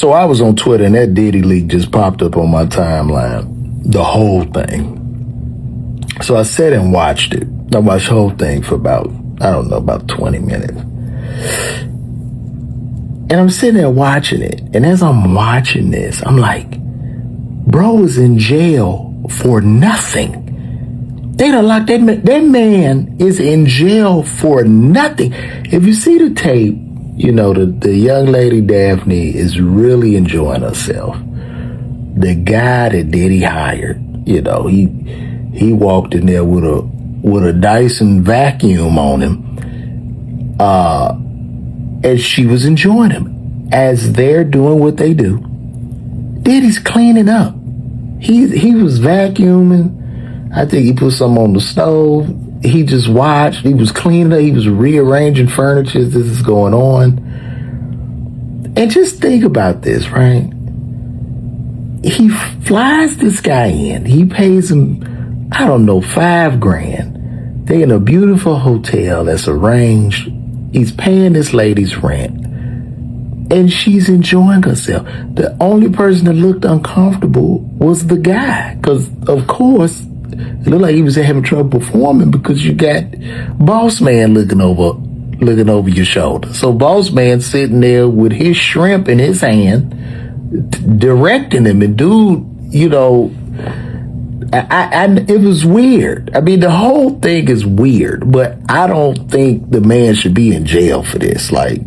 So I was on Twitter and that Diddy leak just popped up on my timeline. The whole thing. So I sat and watched it. I watched the whole thing for about 20 minutes. And I'm sitting there watching it. And as I'm watching this, I'm like, bro is in jail for nothing. They done locked that man. That man is in jail for nothing. If you see the tape, you know, the young lady Daphne is really enjoying herself. The guy that Diddy hired, you know, he walked in there with a Dyson vacuum on him. And she was enjoying him. As they're doing what they do, Diddy's cleaning up. He was vacuuming. I think he put something on the stove. He just watched. He was cleaning up. He was rearranging furniture. This is going on. And just think about this, right? He flies this guy in. He pays him, I don't know, $5,000. They're in a beautiful hotel that's arranged. He's paying this lady's rent. And she's enjoying herself. The only person that looked uncomfortable was the guy. Because, of course, it looked like he was having trouble performing because you got Boss Man looking over your shoulder. So Boss Man sitting there with his shrimp in his hand, directing him. And dude, you know, it was weird. I mean, the whole thing is weird, but I don't think the man should be in jail for this. Like,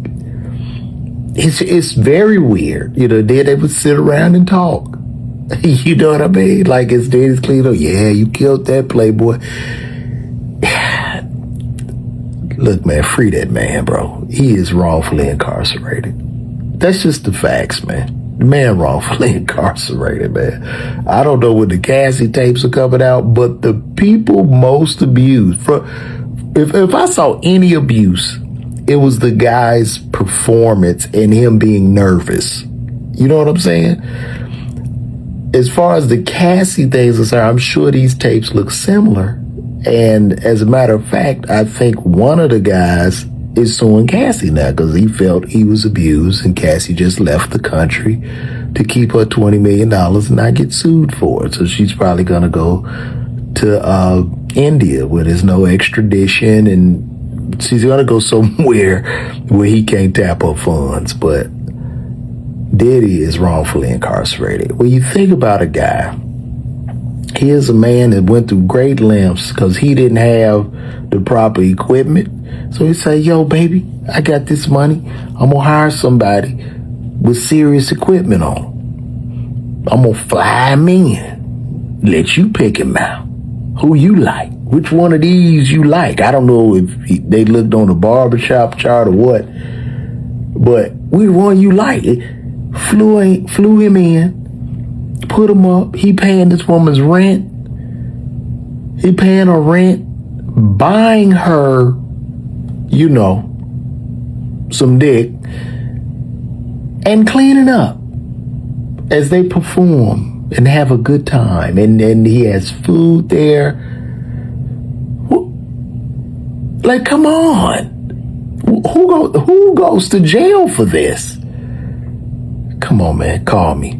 it's very weird. You know, then they would sit around and talk. You know what I mean? Like, it's Diddy's clean up. Yeah, you killed that playboy. Look, man, free that man, bro. He is wrongfully incarcerated. That's just the facts, man. The man wrongfully incarcerated, man. I don't know when the Cassie tapes are coming out, but the people most abused. If I saw any abuse, it was the guy's performance and him being nervous. You know what I'm saying? As far as the Cassie things are concerned, I'm sure these tapes look similar. And as a matter of fact, I think one of the guys is suing Cassie now because he felt he was abused and Cassie just left the country to keep her $20 million and not get sued for it. So she's probably going to go to India where there's no extradition, and she's going to go somewhere where he can't tap her funds. But Diddy is wrongfully incarcerated. When you think about a guy, here's a man that went through great lengths because he didn't have the proper equipment. So he say, yo, baby, I got this money. I'm going to hire somebody with serious equipment on. I'm going to fly him in, let you pick him out. Who you like? Which one of these you like? I don't know if they looked on the barbershop chart or what, but which one you like? Flew him in, put him up. He paying this woman's rent. He paying her rent, buying her, you know, some dick, and cleaning up as they perform and have a good time. And then he has food there. Like, come on. Who goes to jail for this? Come on, man. Call me.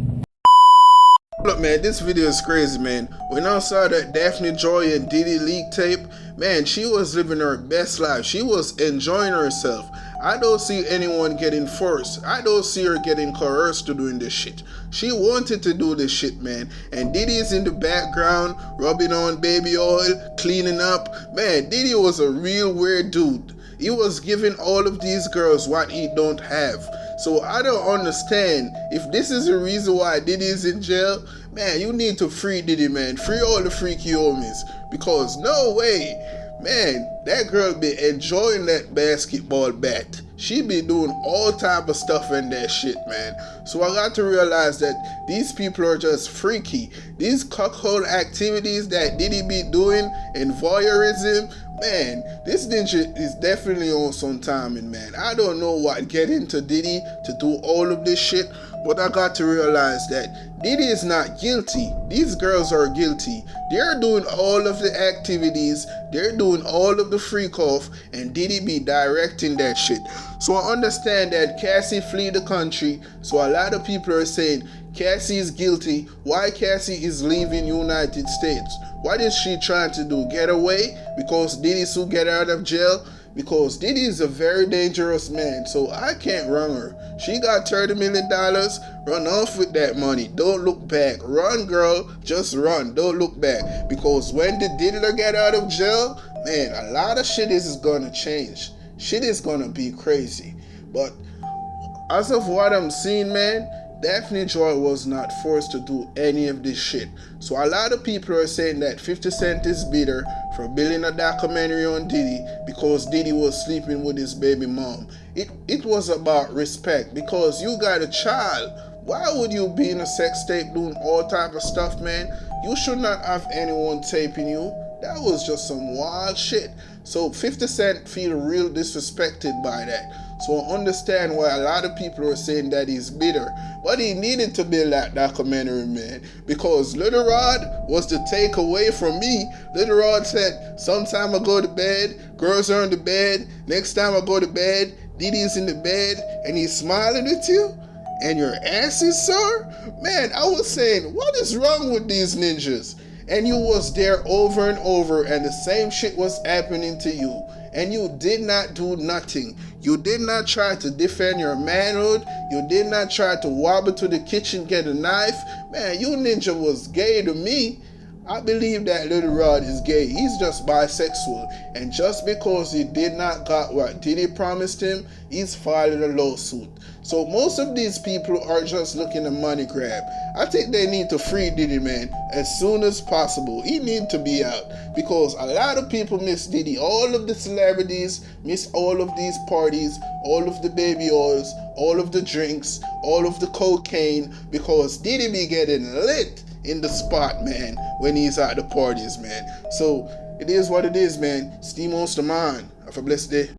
Look, man, this video is crazy, man. When I saw that Daphne Joy and Diddy leak tape, man, she was living her best life. She was enjoying herself. I don't see anyone getting forced. I don't see her getting coerced to doing this shit. She wanted to do this shit, man. And Diddy is in the background, rubbing on baby oil, cleaning up. Man, Diddy was a real weird dude. He was giving all of these girls what he don't have. So I don't understand. If this is the reason why Diddy is in jail, man, you need to free Diddy, man. Free all the freaky homies. Because no way, man, that girl be enjoying that basketball bat. She be doing all type of stuff in that shit, man. So I got to realize that these people are just freaky. These cuckold activities that Diddy be doing and voyeurism, man, this ninja is definitely on some timing, man. I don't know what get into Diddy to do all of this shit, But I got to realize that Diddy is not guilty. These girls are guilty. They're doing all of the activities, they're doing all of the freak off, and Diddy be directing that shit. So I understand that Cassie flee the country. So a lot of people are saying Cassie is guilty. Why Cassie is leaving United States? What is she trying to do? Get away? Because Diddy soon get out of jail? Because Diddy is a very dangerous man, so I can't wrong her. She got $30 million. Run off with that money. Don't look back. Run, girl. Just run. Don't look back. Because when the Diddler get out of jail, man, a lot of shit is gonna change. Shit is gonna be crazy. But as of what I'm seeing, man, Daphne Joy was not forced to do any of this shit. So a lot of people are saying that 50 Cent is bitter for building a documentary on Diddy because Diddy was sleeping with his baby mom. It was about respect because you got a child. Why would you be in a sex tape doing all type of stuff, man? You should not have anyone taping you. That was just some wild shit. So 50 Cent feel real disrespected by that. So I understand why a lot of people are saying that he's bitter. But he needed to build that documentary, man. Because Little Rod was the takeaway from me. Little Rod said, sometime I go to bed, girls are in the bed. Next time I go to bed, Diddy's in the bed and he's smiling at you. And your ass is sore? Man, I was saying, what is wrong with these ninjas? And you was there over and over and the same shit was happening to you. And you did not do nothing. You did not try to defend your manhood. You did not try to wobble to the kitchen, get a knife. Man, you ninja was gay to me. I believe that Little Rod is gay. He's just bisexual. And just because he did not got what Diddy promised him, he's filing a lawsuit. So most of these people are just looking to money grab. I think they need to free Diddy, man, as soon as possible. He need to be out because a lot of people miss Diddy. All of the celebrities miss all of these parties, all of the baby oils, all of the drinks, all of the cocaine because Diddy be getting lit in the spot, man, when he's at the parties, man. So it is what it is, man. Steam on the mind. Have a blessed day.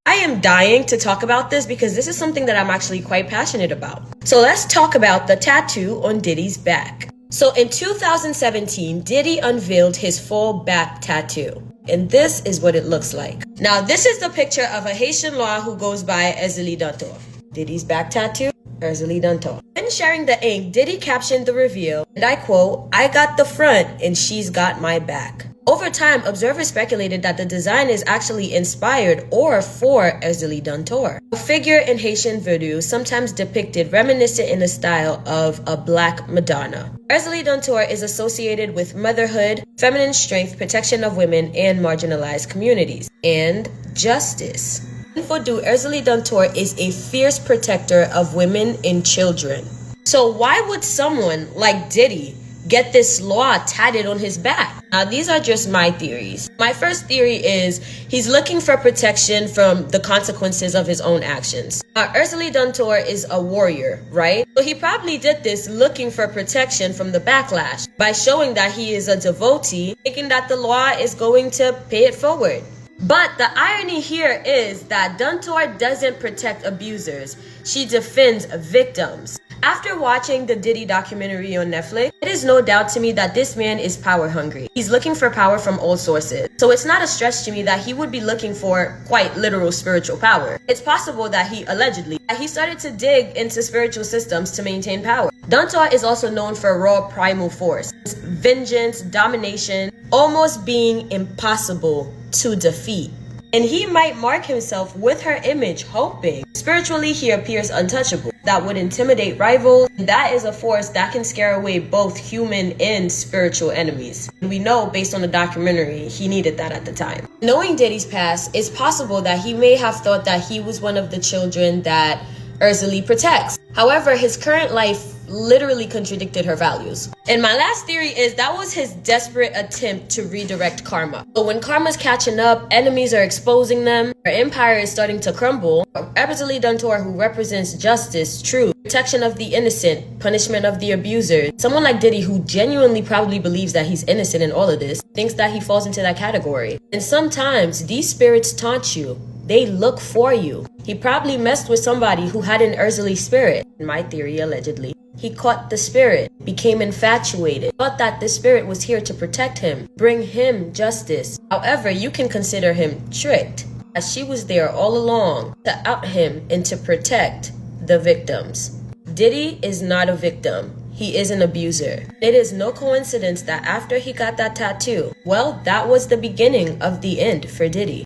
I am dying to talk about this because this is something that I'm actually quite passionate about. So let's talk about the tattoo on Diddy's back. So in 2017, Diddy unveiled his full back tattoo. And this is what it looks like. Now, this is the picture of a Haitian Noir who goes by Ezeli Dantor. Diddy's back tattoo, Ezeli Dantor. When sharing the ink, Diddy captioned the reveal, and I quote, "I got the front and she's got my back." Over time, observers speculated that the design is actually inspired or for Ezeli Dantor, a figure in Haitian voodoo sometimes depicted reminiscent in the style of a Black Madonna. Ezeli Dantor is associated with motherhood, feminine strength, protection of women, and marginalized communities, and justice. In voodoo, Ezeli Dantor is a fierce protector of women and children. So why would someone like Diddy get this law tatted on his back? Now, these are just my theories. My first theory is he's looking for protection from the consequences of his own actions. Now, Ezeli Dantor is a warrior, right? So he probably did this looking for protection from the backlash by showing that he is a devotee, thinking that the law is going to pay it forward. But the irony here is that Dantor doesn't protect abusers. She defends victims. After watching the Diddy documentary on Netflix, it is no doubt to me that this man is power hungry. He's looking for power from all sources. So it's not a stretch to me that he would be looking for quite literal spiritual power. It's possible that he started to dig into spiritual systems to maintain power. Dantor is also known for raw primal force, vengeance, domination, almost being impossible to defeat. And he might mark himself with her image, hoping spiritually he appears untouchable. That would intimidate rivals. And that is a force that can scare away both human and spiritual enemies. And we know, based on the documentary, he needed that at the time. Knowing Diddy's past, it's possible that he may have thought that he was one of the children that Ezeli protects. However, his current life literally contradicted her values. And my last theory is that was his desperate attempt to redirect karma. So when karma's catching up, enemies are exposing them, our empire is starting to crumble. Ezeli Dantor, who represents justice, truth, protection of the innocent, punishment of the abuser. Someone like Diddy, who genuinely probably believes that he's innocent in all of this, thinks that he falls into that category. And sometimes these spirits taunt you They look for you. He probably messed with somebody who had an earthly spirit. In my theory, allegedly. He caught the spirit, became infatuated, thought that the spirit was here to protect him, bring him justice. However, you can consider him tricked, as she was there all along to out him and to protect the victims. Diddy is not a victim. He is an abuser. It is no coincidence that after he got that tattoo, well, that was the beginning of the end for Diddy.